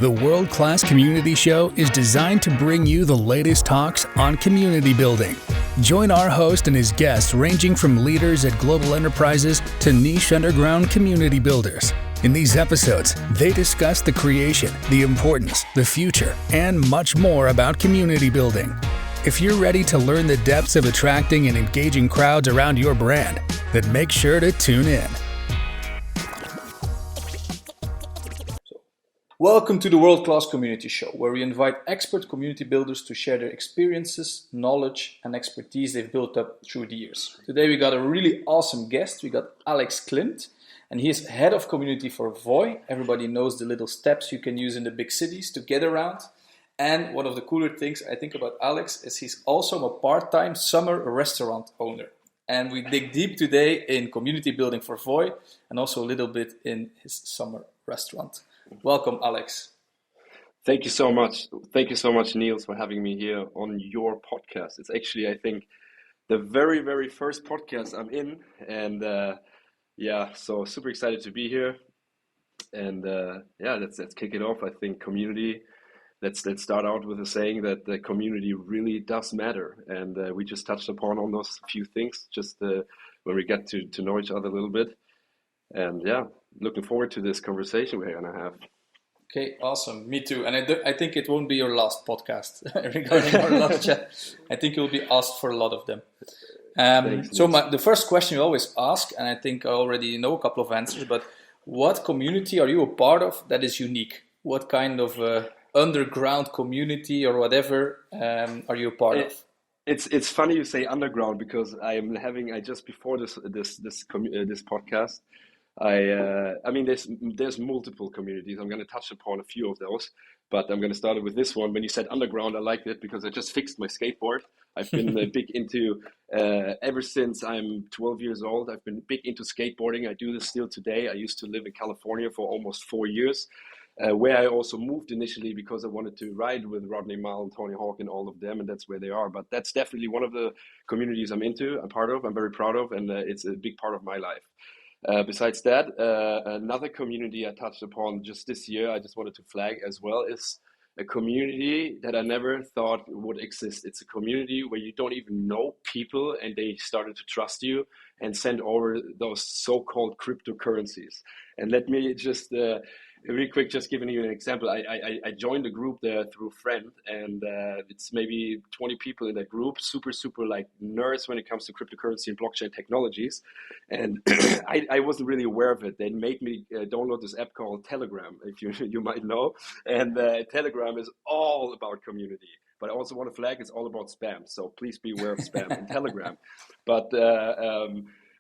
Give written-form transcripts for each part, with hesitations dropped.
The World Class Community Show is designed to bring you the latest talks on community building. Join our host and his guests ranging from leaders at global enterprises to niche underground community builders. In these episodes, they discuss the creation, the importance, the future, and much more about community building. If you're ready to learn the depths of attracting and engaging crowds around your brand, then make sure to tune in. Welcome to the World Class Community Show, where we invite expert community builders to share their experiences, knowledge, and expertise they've built up through the years. Today we got a really awesome guest. We got Alex Klimt, and he's head of community for Voi. Everybody knows the little steps you can use in the big cities to get around. And one of the cooler things I think about Alex is he's also a part-time summer restaurant owner. And we dig deep today in community building for Voi and also a little bit in his summer restaurant. Welcome, Alex. Thank you so much. Thank you so much, Niels, for having me here on your podcast. It's actually, I think, the very, very first podcast I'm in. And so super excited to be here. And let's kick it off. I think community, let's start out with a saying that the community really does matter. And we just touched upon on those few things just when we get to know each other a little bit. And looking forward to this conversation we're going to have. Okay, awesome. Me too. And I think it won't be your last podcast regarding our last chat. I think you'll be asked for a lot of them. The first question you always ask, and I think I already know a couple of answers, but what community are you a part of that is unique? What kind of underground community or whatever are you a part of? It's funny you say underground because I just before this podcast, there's multiple communities. I'm going to touch upon a few of those, but I'm going to start with this one. When you said underground, I liked it because I just fixed my skateboard. I've been big into, ever since I'm 12 years old, I've been big into skateboarding. I do this still today. I used to live in California for almost 4 years, where I also moved initially because I wanted to ride with Rodney Mile and Tony Hawk and all of them, and that's where they are. But that's definitely one of the communities I'm part of, I'm very proud of, and it's a big part of my life. Besides that, another community I touched upon just this year, I just wanted to flag as well, is a community that I never thought would exist. It's a community where you don't even know people and they started to trust you and send over those so-called cryptocurrencies. And let me just really quick, just giving you an example. I joined a group there through a friend, and it's maybe 20 people in that group, super like nerds when it comes to cryptocurrency and blockchain technologies. And I wasn't really aware of it. They made me download this app called Telegram, if you might know. And Telegram is all about community. But I also want to flag it's all about spam. So please be aware of spam in Telegram. But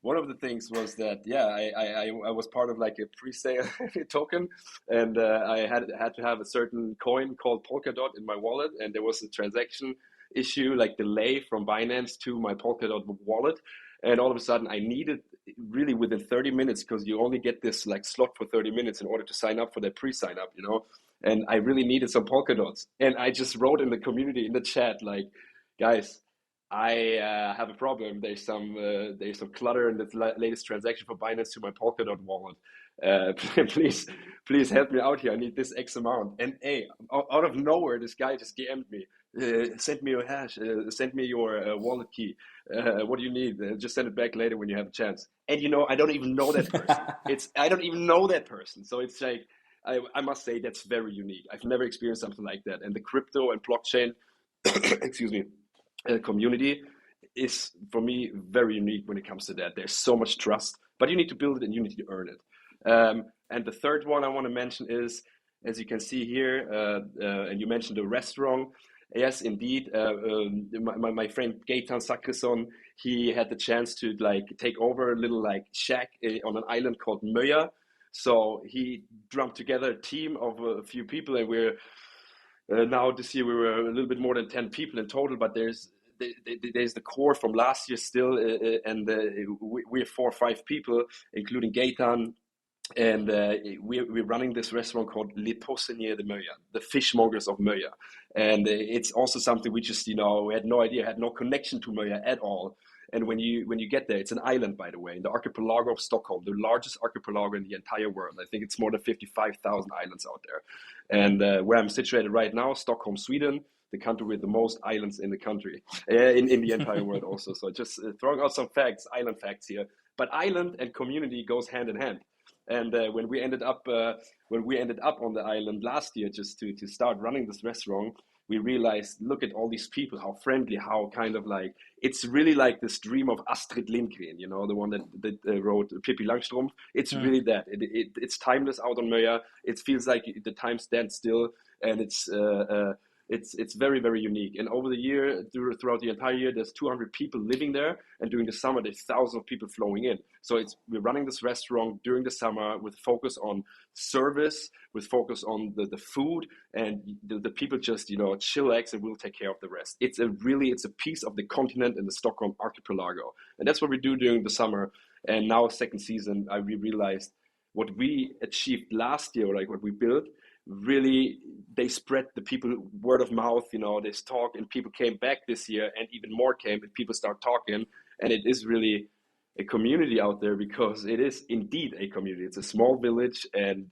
one of the things was that, I was part of like a pre-sale token, and I had to have a certain coin called Polkadot in my wallet, and there was a transaction issue, like delay from Binance to my Polkadot wallet, and all of a sudden I needed really within 30 minutes, because you only get this like slot for 30 minutes in order to sign up for that pre-sign up, and I really needed some Polkadots, and I just wrote in the community, in the chat, like, guys, I have a problem. There's some clutter in the latest transaction for Binance to my Polkadot wallet. Please help me out here. I need this X amount. And hey, out of nowhere, this guy just DM'd me. Send me your hash. Send me your wallet key. What do you need? Just send it back later when you have a chance. And I don't even know that person. I don't even know that person. So it's like, I must say that's very unique. I've never experienced something like that. And the crypto and blockchain, excuse me, community is for me very unique when it comes to that. There's so much trust, but you need to build it and you need to earn it. And the third one I want to mention is, as you can see here, and you mentioned the restaurant. Yes, indeed. My friend Gaetan Sakrisson, he had the chance to take over a little shack on an island called Möja. So he drummed together a team of a few people, and we're now this year we were a little bit more than 10 people in total, but there's the core from last year still, and we're 4 or 5 people, including Gaetan, and we're running this restaurant called Les Poissonniers de Möja, the fishmongers of Möja, and it's also something we just we had no idea, had no connection to Möja at all, And when you get there, it's an island, by the way, in the archipelago of Stockholm, the largest archipelago in the entire world. I think it's more than 55,000 islands out there. And where I'm situated right now, Stockholm, Sweden, the country with the most islands in the country, in the entire world also. So just throwing out some facts, island facts here. But island and community goes hand in hand. And when we ended up on the island last year, just to start running this restaurant, we realized, look at all these people, how friendly, how kind of like, it's really like this dream of Astrid Lindgren, you know, the one that wrote Pippi Langstrumpf. It's really that. It's timeless out on Möja. It feels like the time stands still, and it's very, very unique. And over the year, throughout the entire year, there's 200 people living there. And during the summer, there's thousands of people flowing in. So we're running this restaurant during the summer with focus on service, with focus on the food, and the people just, you know, chillax and we'll take care of the rest. It's a piece of the continent and the Stockholm archipelago. And that's what we do during the summer. And now second season, we realized what we achieved last year, like what we built, really, they spread the people word of mouth, you know, this talk, and people came back this year, and even more came, and people start talking, and it is really a community out there, because it is indeed a community. It's a small village, and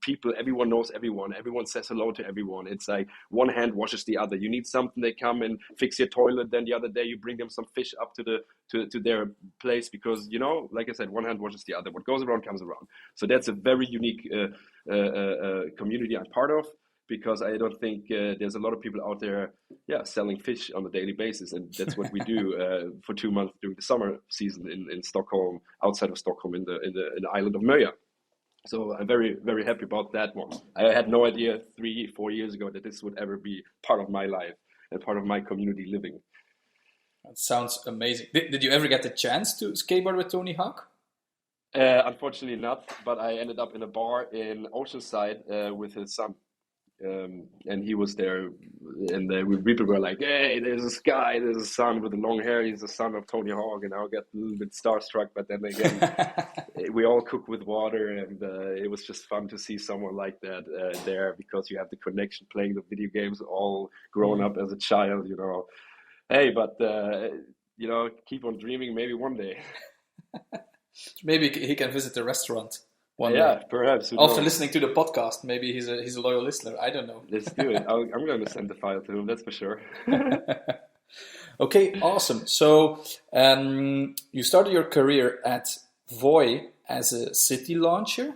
people, everyone knows everyone says hello to everyone. It's like one hand washes the other. You need something, they come and fix your toilet, then the other day you bring them some fish up to their place, because, you know, like I said, one hand washes the other. What goes around comes around. So that's a very unique community I'm part of, because I don't think there's a lot of people out there, selling fish on a daily basis, and that's what we do for 2 months during the summer season in Stockholm, outside of Stockholm, in the island of Möja. So I'm very, very happy about that one. I had no idea 3-4 years ago that this would ever be part of my life and part of my community living. That sounds amazing. Did you ever get the chance to skateboard with Tony Hawk? Unfortunately not, but I ended up in a bar in Oceanside with his son. And he was there, and people were like, hey, there's this guy, there's a son with the long hair, he's the son of Tony Hawk, and I got a little bit starstruck, but then again, we all cook with water, and it was just fun to see someone like that there, because you have the connection playing the video games, all grown up as a child, you know. Hey, but, you know, keep on dreaming, maybe one day. Maybe he can visit the restaurant. Yeah, perhaps. After listening to the podcast, maybe he's a loyal listener. I don't know. Let's do it. I'm going to send the file to him, that's for sure. Okay, awesome. So you started your career at Voi as a city launcher,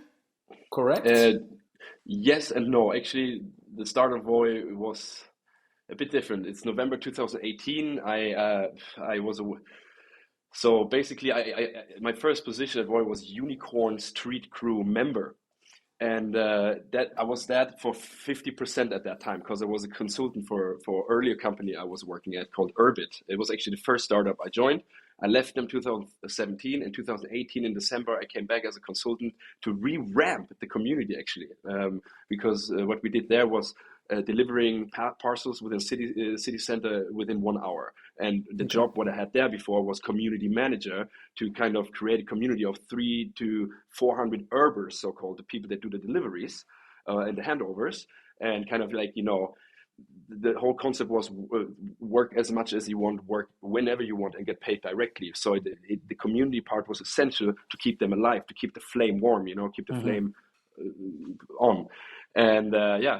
correct? Yes and no. Actually, the start of Voi was a bit different. It's November 2018. So basically, my first position at Voi was Unicorn Street Crew member, and I was that for 50% at that time, because I was a consultant for earlier company I was working at called Urbit. It was actually the first startup I joined. I left them 2017. In 2018, in December, I came back as a consultant to re-ramp the community, actually, because what we did there was delivering parcels within city center within 1 hour. And the job what I had there before was community manager, to kind of create a community of 300 to 400 Urbers, so-called, the people that do the deliveries and the handovers, and kind of like, you know, the whole concept was work as much as you want, work whenever you want, and get paid directly. So the community part was essential to keep them alive, to keep the flame warm, you know, keep the flame on. And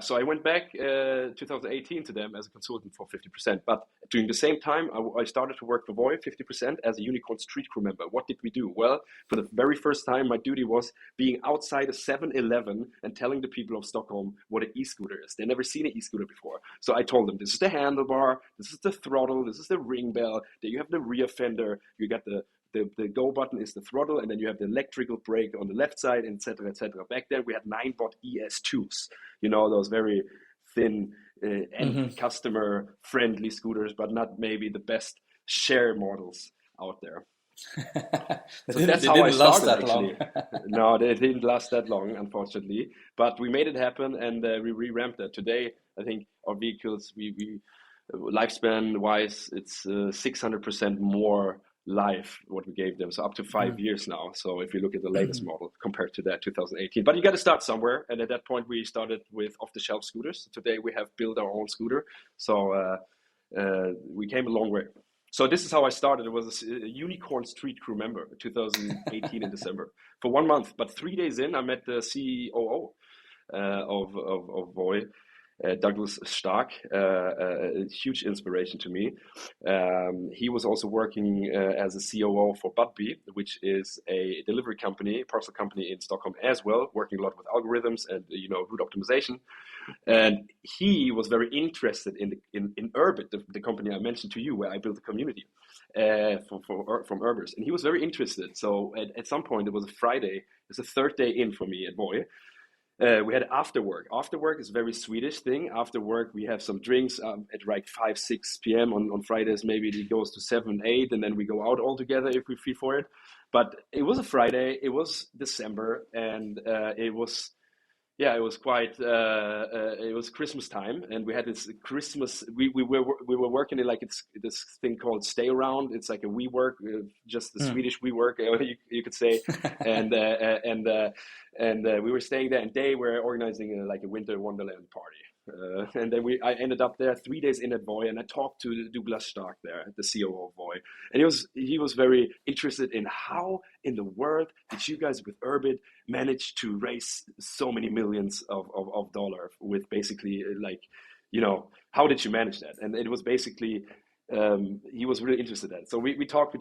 so I went back 2018 to them as a consultant for 50%. But during the same time, I started to work for Voi 50% as a Unicorn Street Crew member. What did we do? Well, for the very first time, my duty was being outside a 7-Eleven and telling the people of Stockholm what an e-scooter is. They'd never seen an e-scooter before. So I told them, this is the handlebar, this is the throttle, this is the ring bell, then you have the rear fender, you got the go button is the throttle, and then you have the electrical brake on the left side, etc., etc. Back then, we had 9-bot ES2s, you know, those very thin and customer-friendly scooters, but not maybe the best share models out there. So that's how I started, actually. No, they didn't last that long, unfortunately. But we made it happen, and we re-ramped that. Today, I think our vehicles, we lifespan-wise, it's 600% more life what we gave them, so up to 5 years now. So if you look at the latest model compared to that 2018, but you got to start somewhere, and at that point we started with off-the-shelf scooters. Today we have built our own scooter, so we came a long way. So this is how I started. It was a unicorn street crew member, 2018 in December, for 1 month. But 3 days in, I met the COO of Voi, Douglas Stark, a huge inspiration to me. He was also working as a COO for Budbee, which is a delivery company, parcel company in Stockholm as well, working a lot with algorithms and route optimization. And he was very interested in Urbit, the company I mentioned to you, where I built a community from Urbers. And he was very interested. So at some point, it was a Friday. It was the third day in for me at Voi. We had after work. After work is a very Swedish thing. After work, we have some drinks at like 5, 6 p.m. On Fridays. Maybe it goes to 7, 8, and then we go out all together if we feel for it. But it was a Friday. It was December, and it was quite. It was Christmas time, and we had this Christmas. We were working in like this thing called Stay Around. It's like a WeWork, just the Swedish WeWork, you could say, and we were staying there, and they were organizing like a winter wonderland party. And then I ended up there 3 days in at Voi, and I talked to Douglas Stark there, the COO of Voi, and he was very interested in how in the world did you guys with Urbit manage to raise so many millions of dollars with basically how did you manage that? And it was basically he was really interested in that. So we talked.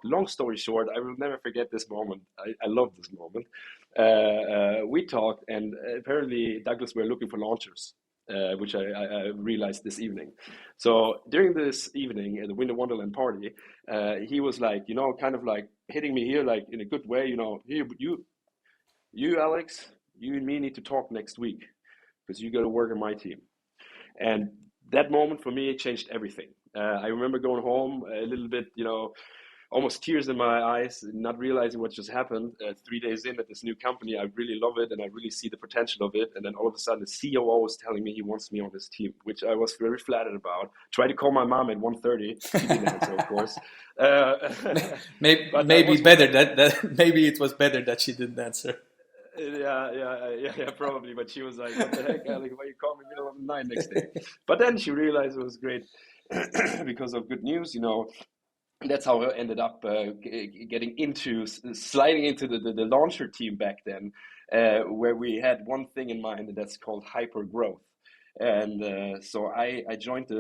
Long story short, I will never forget this moment. I love this moment. We talked, and apparently Douglas were looking for launchers, which I realized this evening. So during this evening at the Winter Wonderland party, he was like, kind of like hitting me here, like in a good way, here, you Alex, you and me need to talk next week because you got to work on my team. And that moment for me, it changed everything. I remember going home a little bit, almost tears in my eyes, not realizing what just happened. 3 days in at this new company, I really love it and I really see the potential of it. And then all of a sudden, the COO was telling me he wants me on his team, which I was very flattered about. Tried to call my mom at 1:30. She didn't answer, of course. Maybe it was better that she didn't answer. Yeah, probably. But she was like, "What the heck, Alex? Why you call me middle of the night next day?" But then she realized it was great because of good news, That's how I ended up sliding into the launcher team back then, where we had one thing in mind, and that's called hyper growth. And so I joined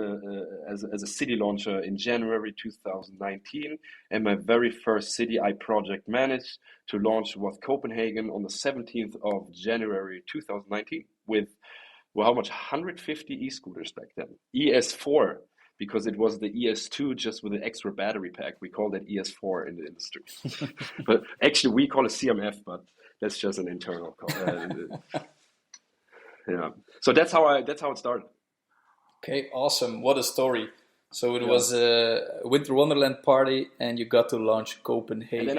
as a city launcher in January 2019, and my very first city I project managed to launch was Copenhagen on the 17th of January 2019 with, well, how much? 150 e-scooters back then, ES4, because it was the ES2 just with an extra battery pack. We called it ES4 in the industry. But actually we call it CMF, but that's just an internal call. Yeah. So that's how it started. Okay, awesome. What a story. So it was a Winter Wonderland party and you got to launch Copenhagen.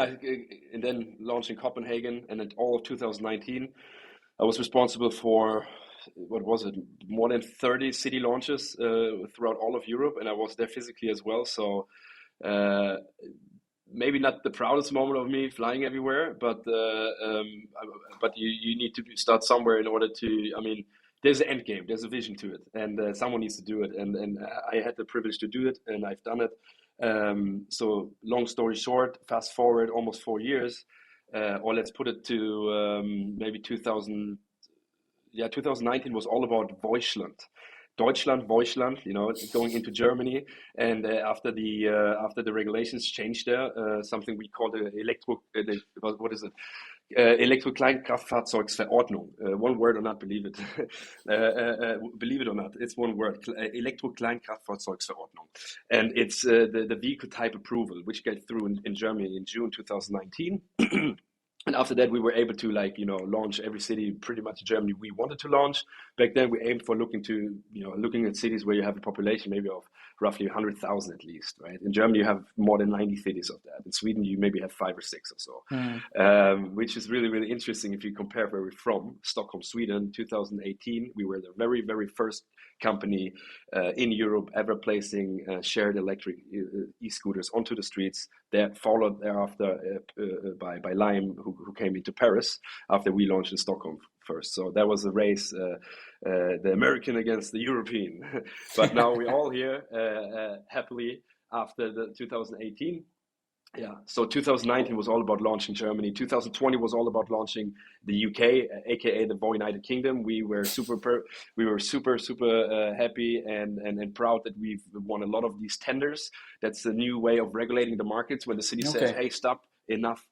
And then launching Copenhagen, and in all of 2019, I was responsible for, what was it, more than 30 city launches throughout all of Europe, and I was there physically as well. So maybe not the proudest moment of me flying everywhere, but you need to start somewhere in order to, there's an end game, there's a vision to it, and someone needs to do it, and I had the privilege to do it, and I've done it. So long story short, fast forward almost 4 years, or let's put it to maybe 2019 was all about Deutschland, Deutschland, going into Germany, and after the regulations changed there, something we call the Elektrokleinkraftfahrzeugsverordnung. One word or not, believe it. Believe it or not, it's one word, Elektrokleinkraftfahrzeugsverordnung. And it's the vehicle type approval, which got through in Germany in June 2019. And after that, we were able to launch every city pretty much in Germany we wanted to launch. Back then, we aimed for looking at cities where you have a population maybe of roughly 100,000 at least, right? In Germany, you have more than 90 cities of that. In Sweden, you maybe have 5 or 6 or so, which is really, really interesting if you compare where we're from. Stockholm, Sweden, 2018, we were the very, very first company in Europe ever placing shared electric e-scooters onto the streets. That followed thereafter by Lime, who came into Paris after we launched in Stockholm first. So that was a race, the American against the European. But now we're all here happily after the 2018. Yeah, so 2019 was all about launching Germany. 2020 was all about launching the UK, aka the Voi United Kingdom. We were super happy and proud that we've won a lot of these tenders. That's a new way of regulating the markets when the city says, "Hey, stop! Enough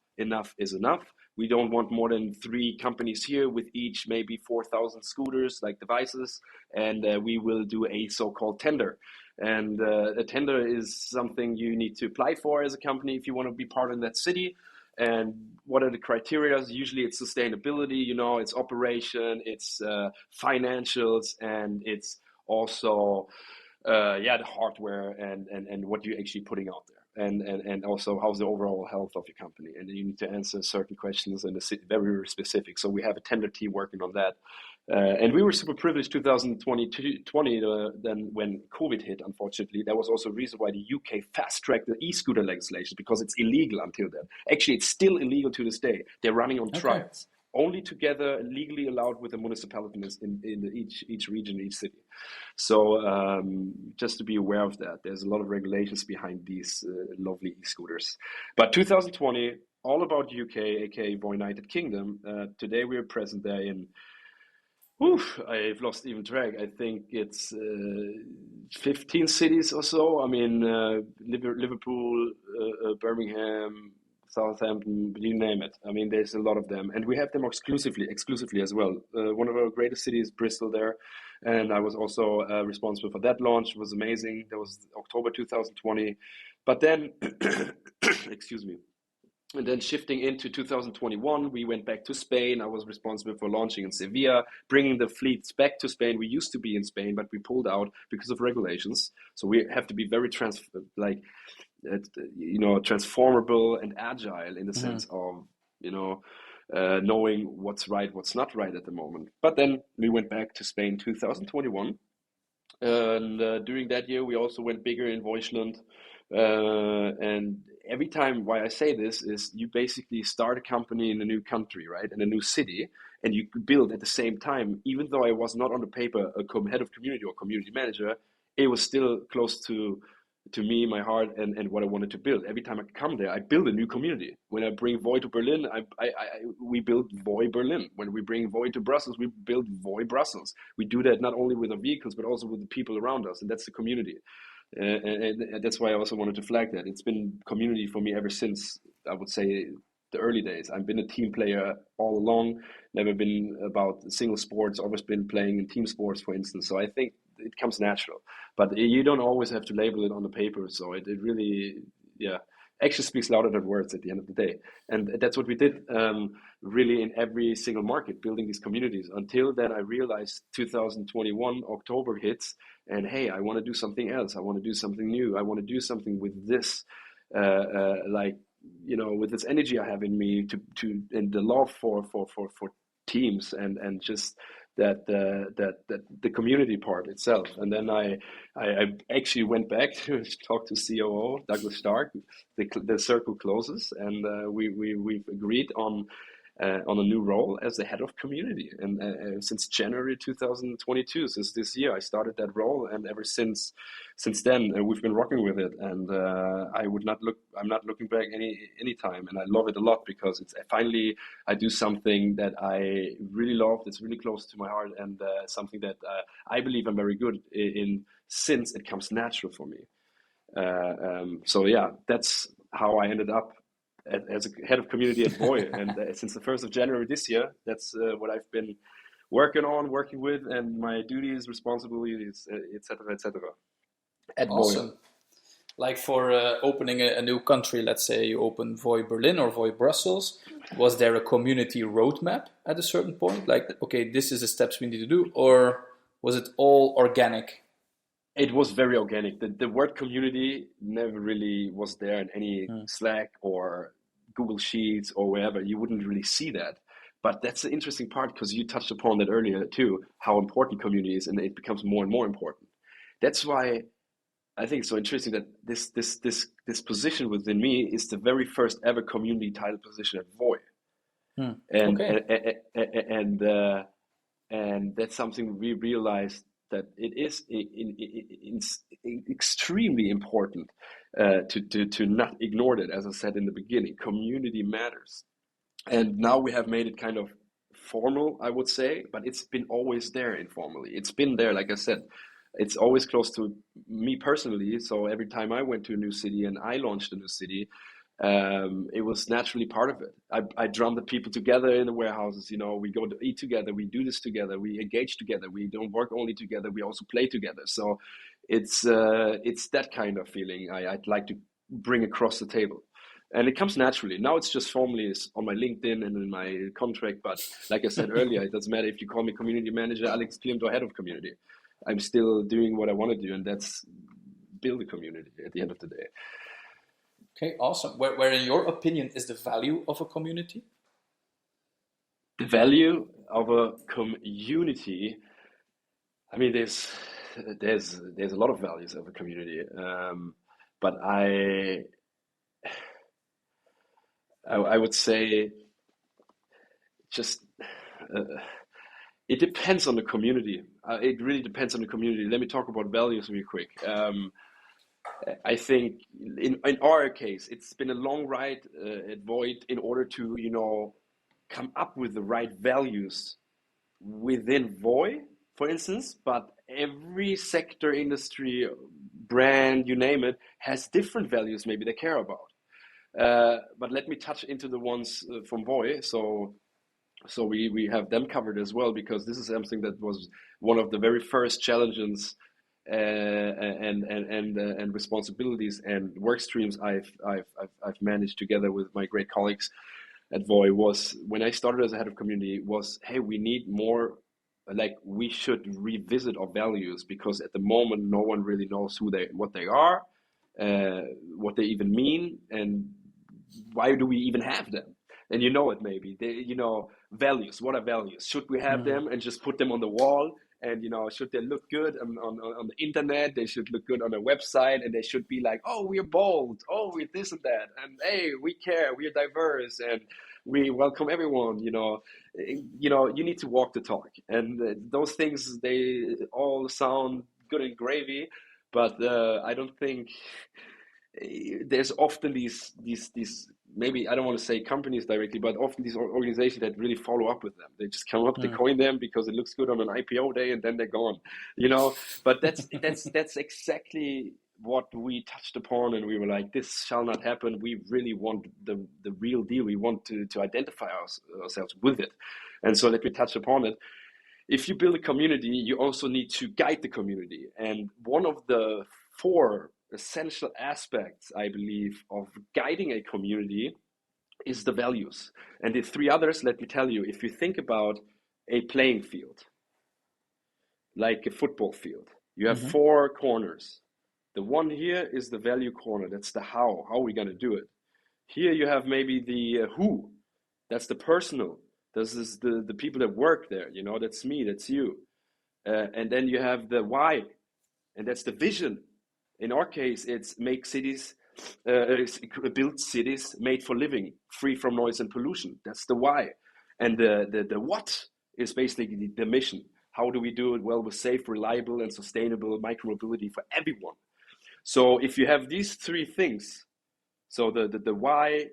is enough. We don't want more than 3 companies here with each maybe 4,000 scooters, like devices, and we will do a so-called tender." And a tender is something you need to apply for as a company if you want to be part of that city. And what are the criteria? Usually it's sustainability, it's operation, it's financials, and it's also the hardware and what you're actually putting out there. And also how's the overall health of your company. And you need to answer certain questions and very specific. So we have a tender team working on that. And we were super privileged 2020, then when COVID hit, unfortunately. That was also a reason why the UK fast-tracked the e-scooter legislation, because it's illegal until then. Actually, it's still illegal to this day. They're running on trials. Only together, legally allowed with the municipalities in each region, each city. So just to be aware of that, there's a lot of regulations behind these lovely e-scooters. But 2020, all about UK, aka Voi United Kingdom. Today we are present there in, I've lost even track. I think it's 15 cities or so. I mean, Liverpool, Birmingham, Southampton, you name it. I mean, there's a lot of them, and we have them exclusively as well. One of our greatest cities, Bristol, there, and I was also responsible for that launch. It was amazing. That was October 2020, but then, excuse me. And then shifting into 2021, we went back to Spain. I was responsible for launching in Sevilla, bringing the fleets back to Spain. We used to be in Spain, but we pulled out because of regulations. So we have to be very transformable and agile in the sense of, knowing what's right, what's not right at the moment. But then we went back to Spain 2021. And during that year, we also went bigger in Deutschland. And every time, why I say this is you basically start a company in a new country, right, in a new city, and you build at the same time. Even though I was not on the paper a head of community or community manager, it was still close to me, my heart, and what I wanted to build. Every time I come there, I build a new community. When I bring Voi to Berlin, we build Voi Berlin. When we bring Voi to Brussels, we build Voi Brussels. We do that not only with our vehicles, but also with the people around us, and that's the community. And that's why I also wanted to flag that. It's been community for me ever since, I would say, the early days. I've been a team player all along, never been about single sports, always been playing in team sports, for instance. So I think it comes natural. But you don't always have to label it on the paper. So it really, action speaks louder than words at the end of the day. And that's what we did really in every single market, building these communities. Until then, I realized 2021, October hits, and hey, I want to do something else. I want to do something new. I want to do something with this, with this energy I have in me and the love for teams and just that the community part itself. And then I actually went back to talk to COO Douglas Stark. The circle closes, and we've agreed on a new role as the head of community. And since January 2022, since this year, I started that role, and ever since then, we've been rocking with it. And I'm not looking back any time, and I love it a lot because it's finally I do something that I really love. That's really close to my heart, and something that I believe I'm very good in, since it comes natural for me. That's how I ended up as a head of community at Voi. And since the 1st of January this year, that's what I've been working with, and my duties, responsibilities, etc. at Awesome. Voi. Like for opening a new country, let's say you open Voi Berlin or Voi Brussels, was there a community roadmap at a certain point? Like, okay, this is the steps we need to do, or was it all organic? It was very organic. The word community never really was there in any Slack or Google Sheets or wherever. You wouldn't really see that. But that's the interesting part, because you touched upon that earlier too, how important community is, and it becomes more and more important. That's why I think it's so interesting that this position within me is the very first ever community title position at Voi. And that's something we realized that it is extremely important to not ignore that. As I said in the beginning, community matters. And now we have made it kind of formal, I would say, but it's been always there informally. It's been there, like I said, it's always close to me personally. So every time I went to a new city and I launched a new city, it was naturally part of it. I drum the people together in the warehouses. We go to eat together, we do this together, we engage together, we don't work only together, we also play together. So it's that kind of feeling I'd like to bring across the table. And it comes naturally. Now it's just formally on my LinkedIn and in my contract. But like I said earlier, it doesn't matter if you call me community manager, Alex Klimt, or head of community. I'm still doing what I want to do, and that's build a community at the end of the day. Okay, awesome. Where in your opinion is the value of a community? The value of a community, I mean, there's a lot of values of a community, but I would say just it depends on the community. It really depends on the community. Let me talk about values real quick. I think in our case, it's been a long ride at Void in order to, come up with the right values within Void, for instance. But every sector, industry, brand, you name it, has different values maybe they care about. But let me touch into the ones from Voy. So we have them covered as well, because this is something that was one of the very first challenges and responsibilities and work streams I've managed together with my great colleagues at Voy. Was when I started as a head of community was, hey, we need more. Like, we should revisit our values, because at the moment no one really knows what they are, what they even mean, and why do we even have them? And it maybe values. What are values? Should we have them and just put them on the wall? And should they look good on the internet? They should look good on a website, and they should be like, oh, we're bold, oh, we're this and that, and hey, we care, we're diverse, and we welcome everyone. You need to walk the talk, and those things, they all sound good and gravy, but I don't think there's often these maybe, I don't want to say companies directly, but often these organizations that really follow up with them. They just come up, they coin them because it looks good on an IPO day, and then they're gone. But that's exactly what we touched upon, and we were like, this shall not happen. We really want the real deal. We want to identify ourselves with it. And so let me touch upon it. If you build a community, you also need to guide the community. And one of the 4 essential aspects, I believe, of guiding a community is the values. And the 3 others, let me tell you, if you think about a playing field, like a football field, you have 4 corners. The one here is the value corner. That's the how are we going to do it. Here you have maybe the who. That's the personal. This is the people that work there. That's me, that's you. And then you have the why, and that's the vision. In our case, it's build cities made for living, free from noise and pollution. That's the why. And the what is basically the mission. How do we do it? Well, with safe, reliable, and sustainable micromobility for everyone. So if you have these 3 things, so the why,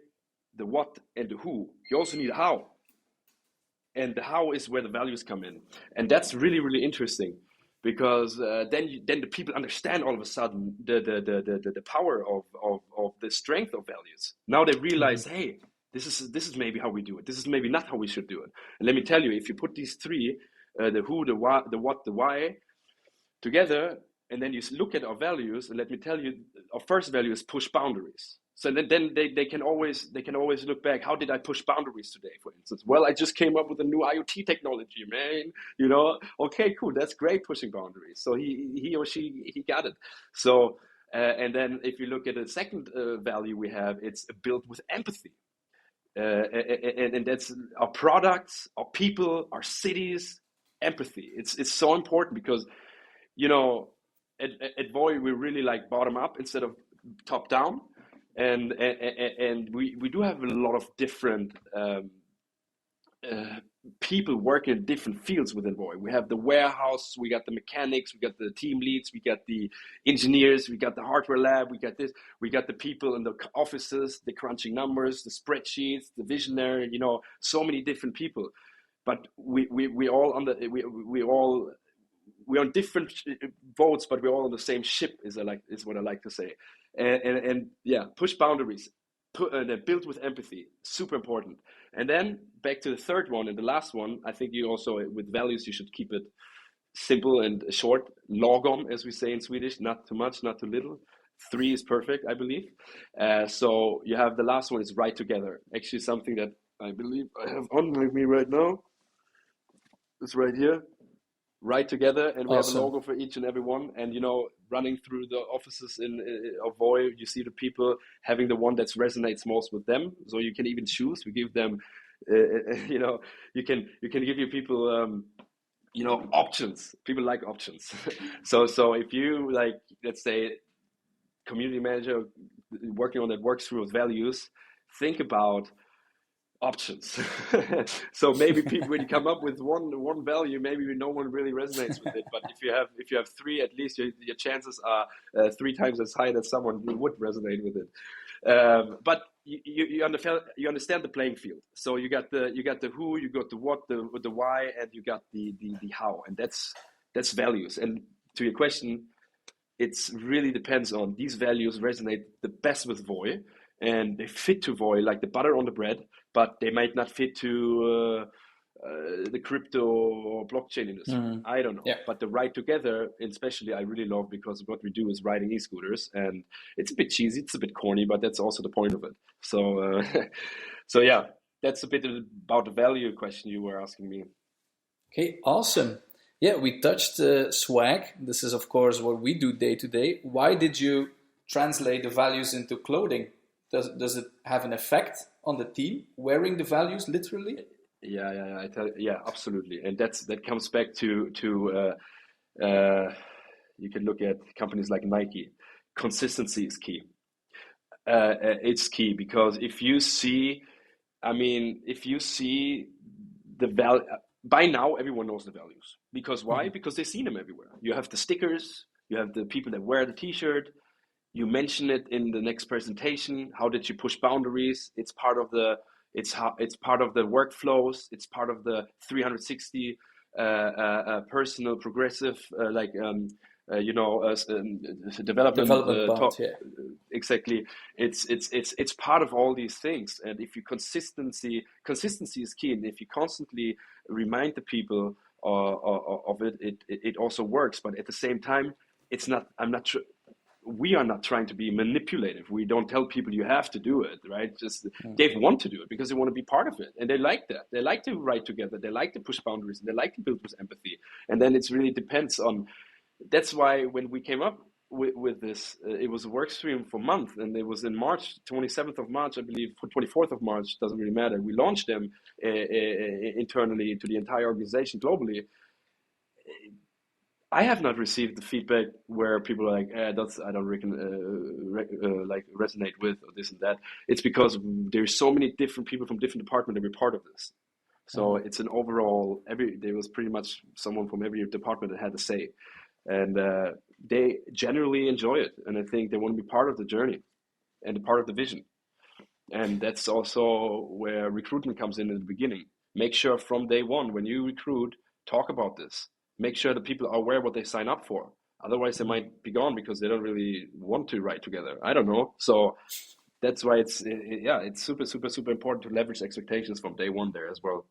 the what, and the who, you also need a how. And the how is where the values come in. And that's really, really interesting. Because then the people understand all of a sudden the power of the strength of values. Now they realize, hey, this is maybe how we do it. This is maybe not how we should do it. And let me tell you, if you put these 3, the who, the why, the what, the why, together, and then you look at our values, and let me tell you, our first value is push boundaries. So then they can always look back. How did I push boundaries today, for instance? Well, I just came up with a new IoT technology, man. Okay, cool. That's great, pushing boundaries. So he or she got it. So and then if you look at the second value we have, it's built with empathy, and that's our products, our people, our cities. Empathy. It's so important because at Voy we really like bottom up instead of top down. And we do have a lot of different people working in different fields within Voi. We have the warehouse, we got the mechanics, we got the team leads, we got the engineers, we got the hardware lab, we got this, we got the people in the offices, the crunching numbers, the spreadsheets, the visionary, you know, so many different people. But we all we're on different boats, but we're all on the same ship, is what I like to say. And yeah, push boundaries, build with empathy, super important. And then back to the third one and the last one, I think you also, with values, you should keep it simple and short, lagom, as we say in Swedish, not too much, not too little. 3 is perfect, I believe. So you have the last one is right together. Actually, something that I believe I have on with me right now. It's right here. Right together, and we Awesome. have a logo for each and every one. And, you know, running through the offices of Voi, you see the people having the one that resonates most with them. So you can even choose. We give them, you know, you can give your people, you know, options. People like options. So if you, like, let's say, community manager working on that works through values, think about options. So maybe people, when you come up with one value, maybe no one really resonates with it. But if you have 3, at least your chances are 3 times as high that someone would resonate with it. But you understand the playing field. So you got the who, you got the what, the why, and you got the how, and that's values. And to your question, it's really depends on these values resonate the best with Voi, and they fit to Voi like the butter on the bread, but they might not fit to the crypto or blockchain industry. I don't know. Yeah. But the ride together, especially, I really love, because what we do is riding e-scooters, and it's a bit cheesy, it's a bit corny, but that's also the point of it. So, so yeah, that's a bit about the value question you were asking me. Okay, awesome. Yeah, we touched swag. This is, of course, what we do day to day. Why did you translate the values into clothing? Does it have an effect on the team wearing the values literally? Yeah. Yeah, absolutely. And that comes back to you can look at companies like Nike. Consistency is key. It's key, because if you see the value, by now everyone knows the values. Because why? Because they've seen them everywhere. You have the stickers, you have the people that wear the t-shirt, you mention it in the next presentation. How did you push boundaries? It's part of the part of the workflows. It's part of the 360 personal progressive development Part, yeah. Exactly. It's part of all these things. And if you consistency is key, and if you constantly remind the people of it also works. But at the same time, it's not. We are not trying to be manipulative. We don't tell people you have to do it, right? Just they want to do it because they want to be part of it, and they like that. They like to write together. They like to push boundaries. And they like to build with empathy. And then it's really depends on. That's why when we came up with this, it was a work stream for a month, and it was in March, 27th of March, I believe, 24th of March, doesn't really matter. We launched them internally to the entire organization globally. I have not received the feedback where people are like, I don't resonate with, or this and that. It's because there's so many different people from different departments that were part of this. So it's an overall, there was pretty much someone from every department that had a say. And they generally enjoy it. And I think they want to be part of the journey and part of the vision. And that's also where recruitment comes in the beginning. Make sure from day one, when you recruit, talk about this. Make sure the people are aware what they sign up for. Otherwise, they might be gone because they don't really want to ride together. I don't know. So that's why it's super, super, super important to leverage expectations from day one there as well.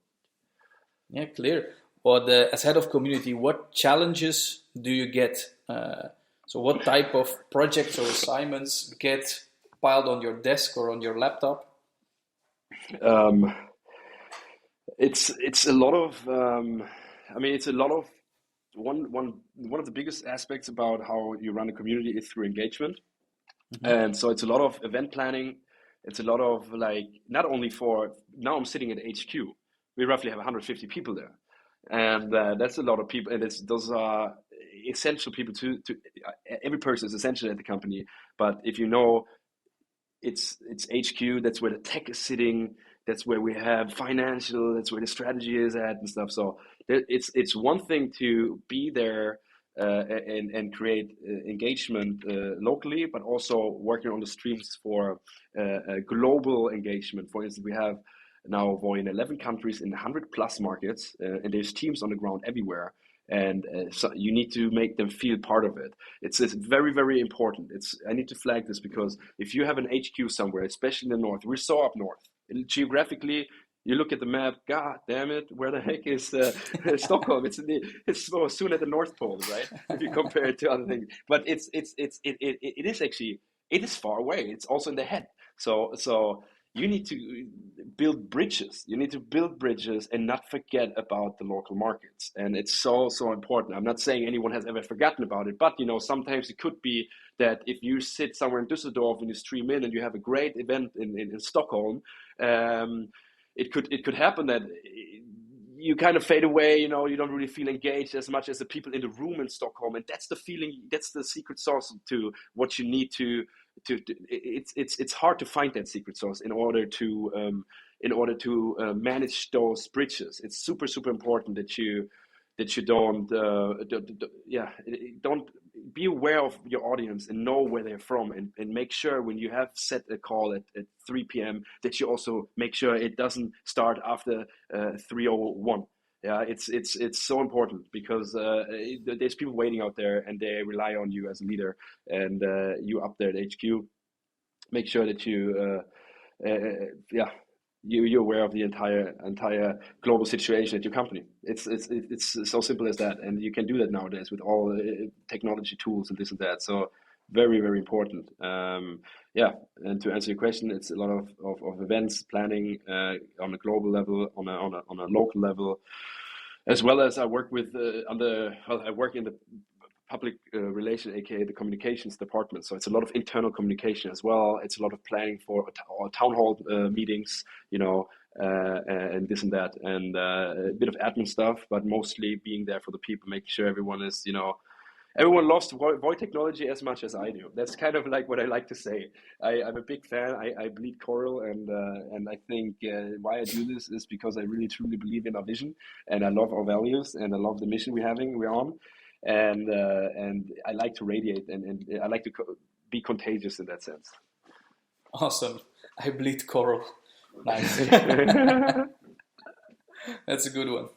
Yeah, clear. Or as head of community, what challenges do you get? So what type of projects or assignments get piled on your desk or on your laptop? It's a lot of. It's a lot of. One of the biggest aspects about how you run a community is through engagement. And so it's a lot of event planning. It's a lot of not only for, now I'm sitting at HQ. We roughly have 150 people there. And that's a lot of people. And those are essential people to every person is essential at the company. But if you know, it's HQ, that's where the tech is sitting. That's where we have financial. That's where the strategy is at and stuff. So it's one thing to be there and create engagement locally, but also working on the streams for global engagement. For instance, we have now Voi in 11 countries in 100 plus markets, and there's teams on the ground everywhere. And so you need to make them feel part of it. It's very, very important. I need to flag this because if you have an HQ somewhere, especially in the north, we're so up north. Geographically, you look at the map. God damn it! Where the heck is Stockholm? It's so soon at the North Pole, right? If you compare it to other things, but it is actually far away. It's also in the head. So you need to build bridges. You need to build bridges and not forget about the local markets. And it's so important. I'm not saying anyone has ever forgotten about it, but sometimes it could be that if you sit somewhere in Düsseldorf and you stream in and you have a great event in Stockholm, it could happen that you kind of fade away, you don't really feel engaged as much as the people in the room in Stockholm. And that's the feeling, that's the secret sauce to what you need to it's hard to find that secret sauce in order to manage those bridges. It's super important that you don't be aware of your audience and know where they're from, and make sure when you have set a call at 3 p.m. that you also make sure it doesn't start after 3:01. Yeah, it's so important because there's people waiting out there and they rely on you as a leader, and you up there at HQ, make sure that you're aware of the entire global situation at your company. It's so simple as that, and you can do that nowadays with all technology tools and this and that. So very, very important. And to answer your question, it's a lot of events planning on a global level, on a local level, as well as I work with I work in the public relation, aka the communications department. So it's a lot of internal communication as well. It's a lot of planning for town hall meetings, and this and that, and a bit of admin stuff, but mostly being there for the people, making sure everyone is, everyone loves Voi technology as much as I do. That's kind of like what I like to say. I'm a big fan. I bleed coral, and I think why I do this is because I really truly believe in our vision, and I love our values, and I love the mission we're on, and I like to radiate, and I like to be contagious in that sense. Awesome. I bleed coral. Nice. That's a good one.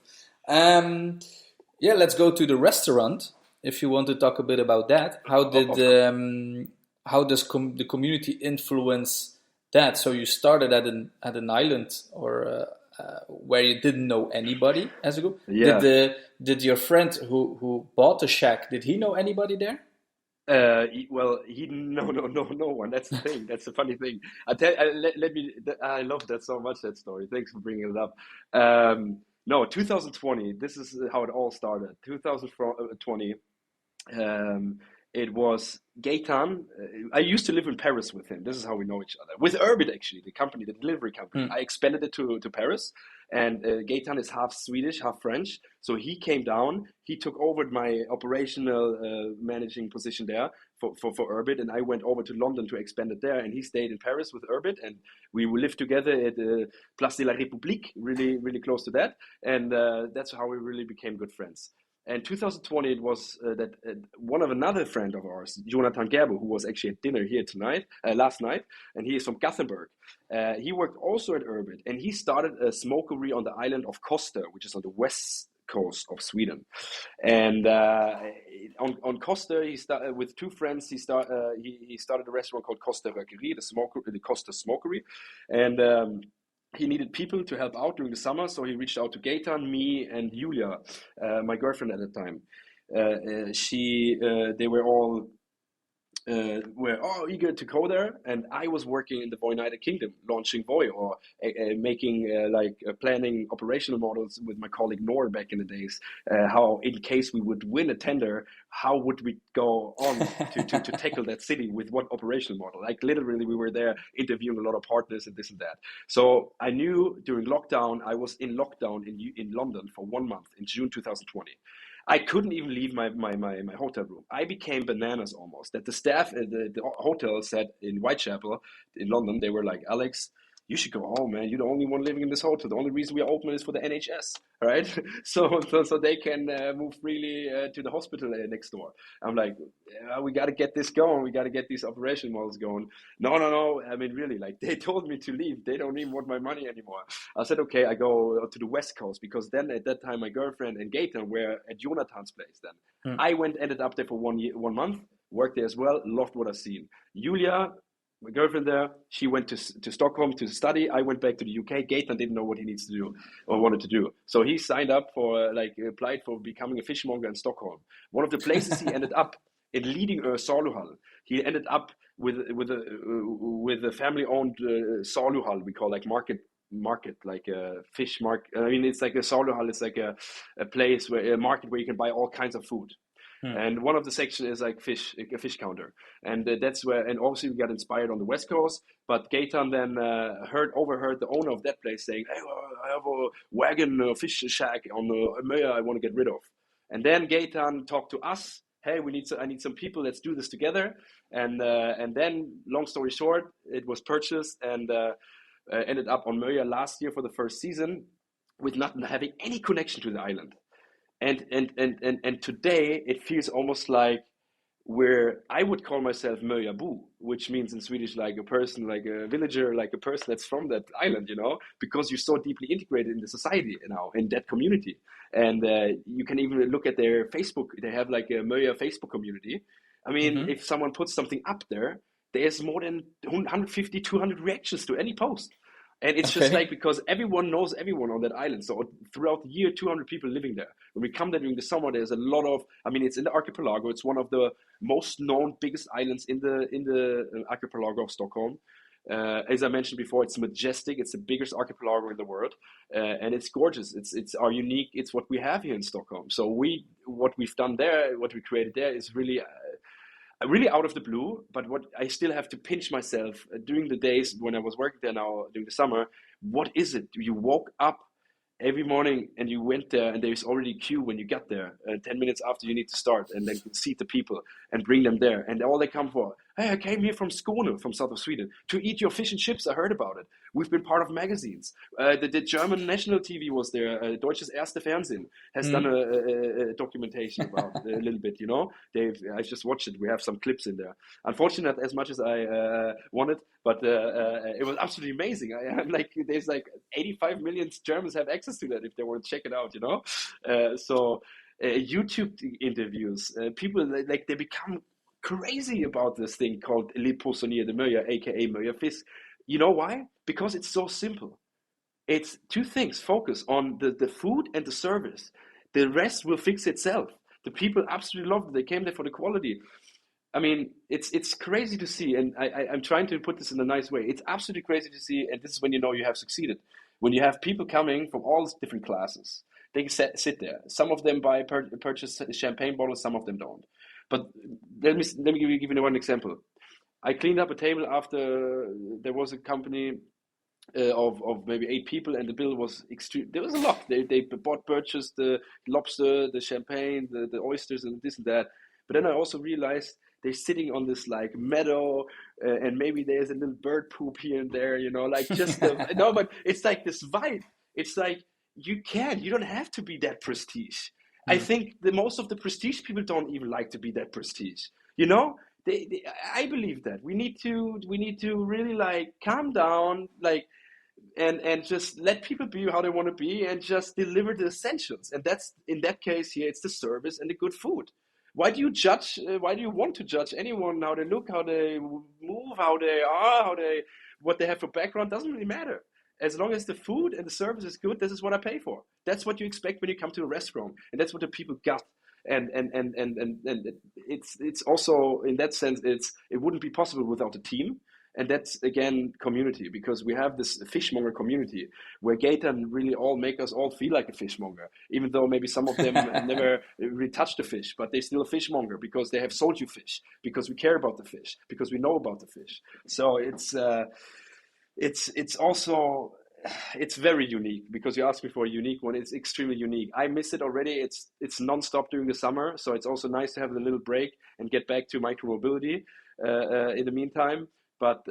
Let's go to the restaurant. If you want to talk a bit about that, how does the community influence that? So you started at an island, or where you didn't know anybody as a group. Yeah. Did your friend who bought the shack, did he know anybody there? He no one. That's the thing. That's the funny thing. I love that so much, that story. Thanks for bringing it up. 2020. This is how it all started. 2020. It was Gaetan. I used to live in Paris with him. This is how we know each other. With Urbit, actually, the company, the delivery company. I expanded it to Paris. And Gaetan is half Swedish, half French. So he came down. He took over my operational managing position there for Urbit. And I went over to London to expand it there. And he stayed in Paris with Urbit. And we lived together at Place de la République, really, really close to that. And that's how we really became good friends. And 2020, it was that one of another friend of ours, Jonathan Gerbo, who was actually at dinner here last night, and he is from Gothenburg. He worked also at Urbit, and he started a smokery on the island of Koster, which is on the west coast of Sweden. And on Koster, he started with two friends. He started a restaurant called Koster Rökerie, the Koster Smokery, and he needed people to help out during the summer, so he reached out to Gaetan, me, and Julia, my girlfriend at the time. They were all eager to go there, and I was working in the United Kingdom, launching Voi, or making planning operational models with my colleague Nor back in the days. How, in case we would win a tender, how would we go on to tackle that city with what operational model? Like literally, we were there interviewing a lot of partners and this and that. So I knew during lockdown, I was in lockdown in London for 1 month in June 2020. I couldn't even leave my hotel room. I became bananas almost. That the staff at the hotel said in Whitechapel in London, they were like, Alex, you should go home, man. You're the only one living in this hotel. The only reason we are open is for the NHS, right? So they can move freely to the hospital next door. I'm like, we got to get this going. We got to get these operation models going. No. I mean, really, like, they told me to leave. They don't even want my money anymore. I said, okay, I go to the West Coast, because then at that time my girlfriend and Gaetan were at Jonathan's place then. I ended up there for 1 month, worked there as well, loved what I've seen. Julia, my girlfriend there, she went to Stockholm to study. I went back to the UK. Gaetan didn't know what he needs to do or wanted to do. So he signed up for, applied for becoming a fishmonger in Stockholm. One of the places he ended up in leading Saluhall. He ended up with a family-owned Saluhall, we call, like market, like a fish market. I mean, it's like a Saluhall. It's like a place a market where you can buy all kinds of food. And one of the sections is like a fish counter. And that's where, and obviously we got inspired on the West Coast, but Gaetan then overheard the owner of that place saying, hey, I have a wagon fish shack on Möja I want to get rid of. And then Gaetan talked to us, hey, I need some people, let's do this together. And then, long story short, it was purchased and ended up on Möja last year for the first season with not having any connection to the island. And today it feels almost like I would call myself Möjabu, which means in Swedish like a person, like a villager, like a person that's from that island, because you're so deeply integrated in the society now, in that community. And you can even look at their Facebook. They have like a Möja Facebook community. I mean, if someone puts something up there, there's more than 150, 200 reactions to any post. And it's just like, because everyone knows everyone on that island. So throughout the year, 200 people living there. When we come there during the summer, there's a lot of, I mean, it's in the archipelago. It's one of the most known, biggest islands in the archipelago of Stockholm. As I mentioned before, it's majestic. It's the biggest archipelago in the world. And it's gorgeous. It's our unique, it's what we have here in Stockholm. So what we've done there, what we created there is really out of the blue, but what I still have to pinch myself during the days when I was working there now during the summer. What is it? You woke up every morning and you went there and there's already a queue when you got there, 10 minutes after you need to start, and then seat the people and bring them there. And all they come for, hey, I came here from Skåne, from south of Sweden, to eat your fish and chips. I heard about it. We've been part of magazines. The German national TV was there. Deutsches Erste Fernsehen has done a documentation about a little bit, I just watched it. We have some clips in there. Unfortunately, not as much as I wanted, but it was absolutely amazing. I'm like, there's like 85 million Germans have access to that if they want to check it out, So YouTube interviews, people, like, they become crazy about this thing called Le Poissonnier de Möja, aka Möja Fish. You know why? Because it's so simple. It's two things. Focus on the food and the service. The rest will fix itself. The people absolutely loved it. They came there for the quality. I mean, it's crazy to see, and I'm trying to put this in a nice way. It's absolutely crazy to see, and this is when you know you have succeeded. When you have people coming from all different classes. They sit there. Some of them purchase champagne bottles, some of them don't. But let me give you one example. I cleaned up a table after there was a company of maybe 8 people, and the bill was extreme. There was a lot. They purchased the lobster, the champagne, the oysters, and this and that. But then I also realized they're sitting on this like meadow, and maybe there's a little bird poop here and there, like just no. But it's like this vibe. It's like you don't have to be that prestige. I think most of the prestige people don't even like to be that prestige. I believe that we need to really like calm down, like, and just let people be how they want to be, and just deliver the essentials. And that's, in that case here, it's the service and the good food. Why do you judge? Why do you want to judge anyone? How they look, how they move, how they are, what they have for background? Doesn't really matter. As long as the food and the service is good, this is what I pay for. That's what you expect when you come to a restaurant, and that's what the people got. And it's also, in that sense, it wouldn't be possible without a team. And that's, again, community, because we have this fishmonger community where Gaetan really all make us all feel like a fishmonger, even though maybe some of them never really touched the fish, but they're still a fishmonger because they have sold you fish, because we care about the fish, because we know about the fish. So it's also, it's very unique, because you asked me for a unique one. It's extremely unique. I miss it already. It's nonstop during the summer, so it's also nice to have a little break and get back to micromobility in the meantime. But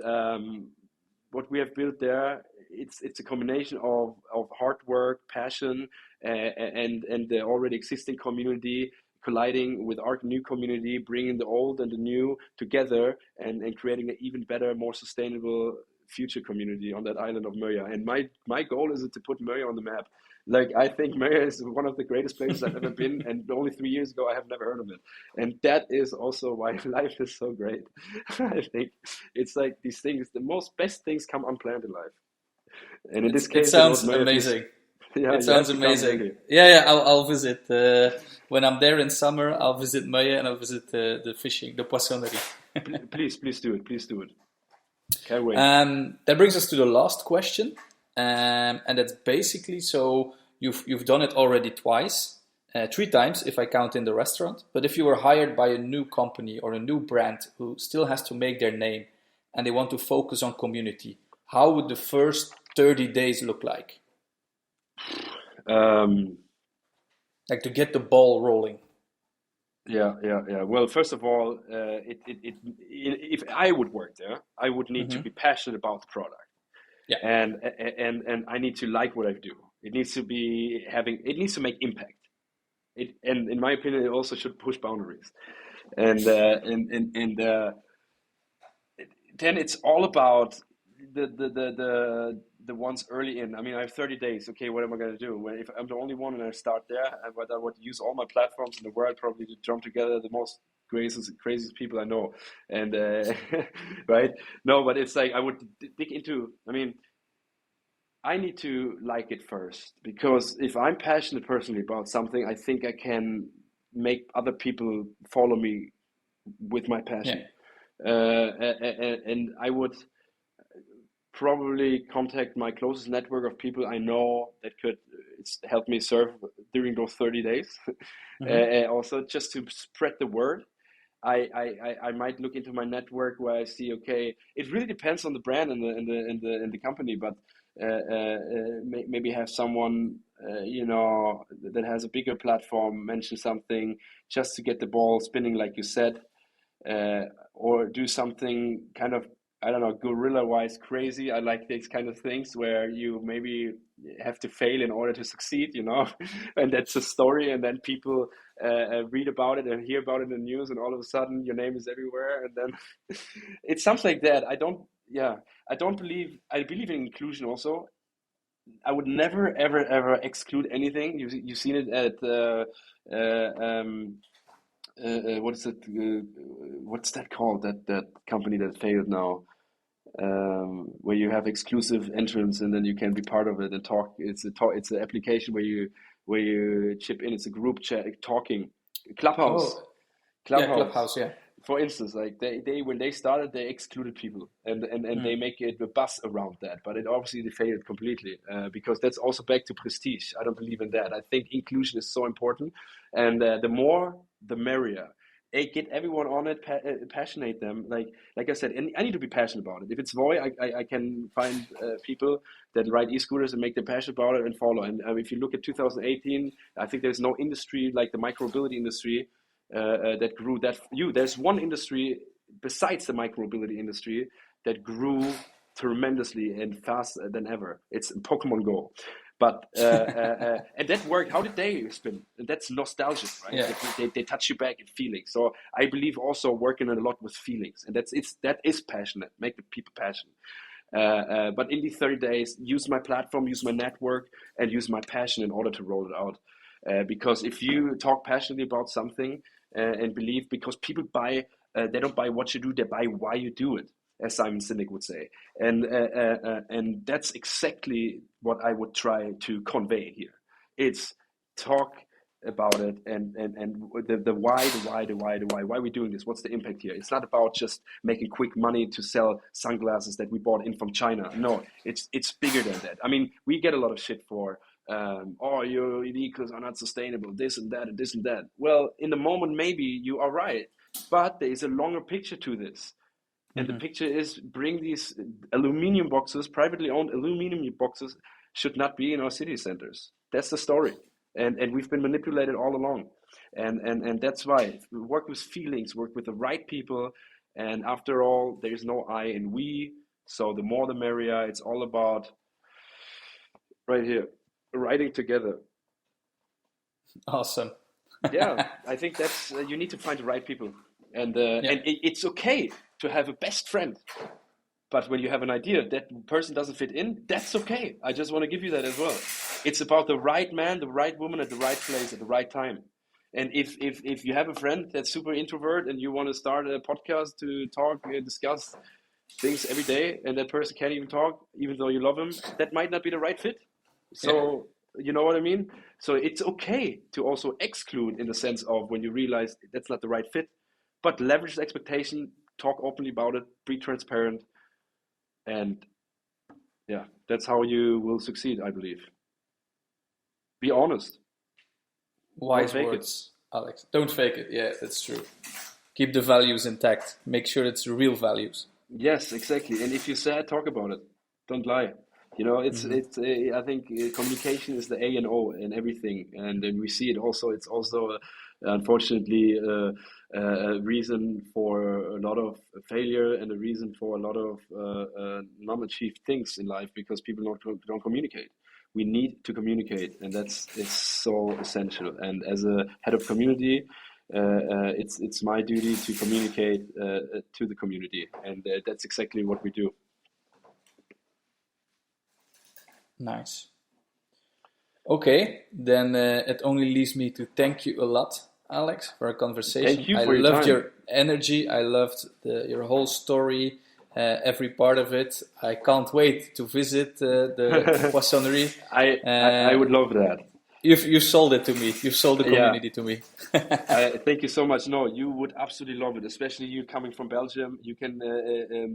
what we have built there, it's a combination of hard work, passion, and the already existing community colliding with our new community, bringing the old and the new together, and creating an even better, more sustainable future community on that island of Möja. And my goal is to put Möja on the map. Like, I think Möja is one of the greatest places I've ever been, and only 3 years ago I have never heard of it. And that is also why life is so great. I think it's like these things, the best things come unplanned in life. And in this case, it sounds amazing. Yeah, it sounds amazing. Yeah, I'll visit. When I'm there in summer, I'll visit Möja and I'll visit the fishing, the poissonnerie. Please do it. Please do it. Can't wait. That brings us to the last question. And that's basically, so you've done it already twice, 3 times if I count in the restaurant. But if you were hired by a new company or a new brand who still has to make their name and they want to focus on community, how would the first 30 days look like? Like to get the ball rolling. Yeah. Well, first of all, if I would work there, I would need to be passionate about the product. Yeah. And I need to like what I do. It needs to make impact. And in my opinion, it also should push boundaries. And then it's all about the ones early in. I mean, I have 30 days. Okay, what am I going to do? If I'm the only one and I start there, I would use all my platforms in the world probably to drum together the most craziest people I know. And right? No, but it's like I would dig into. I mean, I need to like it first, because if I'm passionate personally about something, I think I can make other people follow me with my passion. And I would probably contact my closest network of people I know that could help me serve during those 30 days. Also, just to spread the word. I might look into my network where I see, okay, it really depends on the brand and the company, but maybe have someone that has a bigger platform mention something just to get the ball spinning, like you said, or do something kind of, I don't know, guerrilla-wise crazy. I like these kind of things where you maybe have to fail in order to succeed, and that's a story, and then people read about it and hear about it in the news, and all of a sudden your name is everywhere, and then it's something like that. I believe in inclusion also. I would never, ever exclude anything. You've seen it at what is it? What's that called? That company that failed now, where you have exclusive entrance and then you can be part of it and talk. It's an application where you chip in. It's a group chat talking. Clubhouse. Oh. Clubhouse. Yeah. For instance, like they when they started, they excluded people and they make it a buzz around that, but it obviously failed completely because that's also back to prestige. I don't believe in that. I think inclusion is so important, and the more the merrier. Get everyone on it, passionate them. Like I said, and I need to be passionate about it. If it's Voi, I can find people that ride e-scooters and make them passionate about it and follow. And if you look at 2018, I think there's no industry like the micromobility industry that grew there's one industry besides the micromobility industry that grew tremendously and faster than ever. It's Pokemon Go. But and that worked. How did they spin? And that's nostalgic, right? Yeah. They touch you back in feelings. So I believe also working a lot with feelings, and that is passionate. Make the people passionate. But in these 30 days, use my platform, use my network, and use my passion in order to roll it out. Because if you talk passionately about something and believe, because people buy, they don't buy what you do, they buy why you do it, as Simon Sinek would say. And that's exactly what I would try to convey here. It's talk about it and the why are we doing this? What's the impact here? It's not about just making quick money to sell sunglasses that we bought in from China. No, it's bigger than that. I mean, we get a lot of shit for your vehicles are not sustainable, this and that and this and that. Well, in the moment maybe you are right, but there is a longer picture to this. And the picture is, bring these aluminum boxes, privately owned aluminum boxes, should not be in our city centers. That's the story. And we've been manipulated all along. And that's why work with feelings, work with the right people. And after all, there's no I in we. So the more the merrier. It's all about, right here, riding together. Awesome. Yeah, I think that's you need to find the right people, and it's okay to have a best friend. But when you have an idea that person doesn't fit in, that's okay. I just want to give you that as well. It's about the right man, the right woman at the right place at the right time. And if you have a friend that's super introvert and you want to start a podcast to talk, discuss things every day, and that person can't even talk, even though you love him, that might not be the right fit. So you know what I mean? So it's okay to also exclude in the sense of when you realize that's not the right fit, but leverage the expectation, talk openly about it, be transparent. And yeah, that's how you will succeed, I believe. Be honest. Wise words, Alex. Don't fake it. Yeah, that's true. Keep the values intact. Make sure it's the real values. Yes, exactly. And if you say, talk about it. Don't lie. You know, it's I think communication is the A and O in everything. And then we see it also. It's also, unfortunately, a reason for a lot of failure and a reason for a lot of non-achieved things in life, because people don't communicate. We need to communicate, and it's so essential. And as a head of community, it's my duty to communicate to the community, and that's exactly what we do. Nice. Okay, then it only leaves me to thank you a lot, Alex, for our conversation. Thank you for your time. I loved your energy. I loved your whole story, every part of it. I can't wait to visit the poissonnerie. I would love that. You've sold it to me. You've sold the community to me. Thank you so much. No, you would absolutely love it, especially you coming from Belgium. You can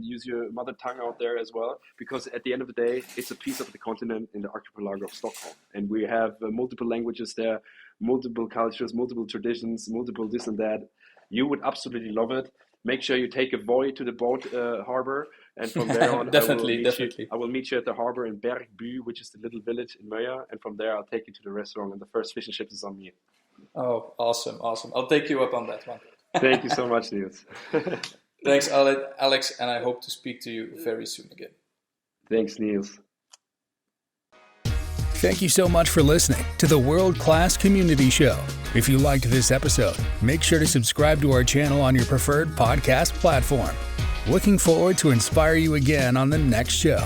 use your mother tongue out there as well, because at the end of the day, it's a piece of the continent in the archipelago of Stockholm. And we have multiple languages there, multiple cultures, multiple traditions, multiple this and that. You would absolutely love it. Make sure you take a voy to the boat harbor, and from there on, definitely. I will meet you at the harbor in Bergby, which is the little village in Möja, and from there I'll take you to the restaurant, and the first fish and chips is on me. Oh, awesome. I'll take you up on that one. Thank you so much, Niels. Thanks, Alex, and I hope to speak to you very soon again. Thanks, Niels. Thank you so much for listening to the World Class Community Show. If you liked this episode, make sure to subscribe to our channel on your preferred podcast platform. Looking forward to inspire you again on the next show.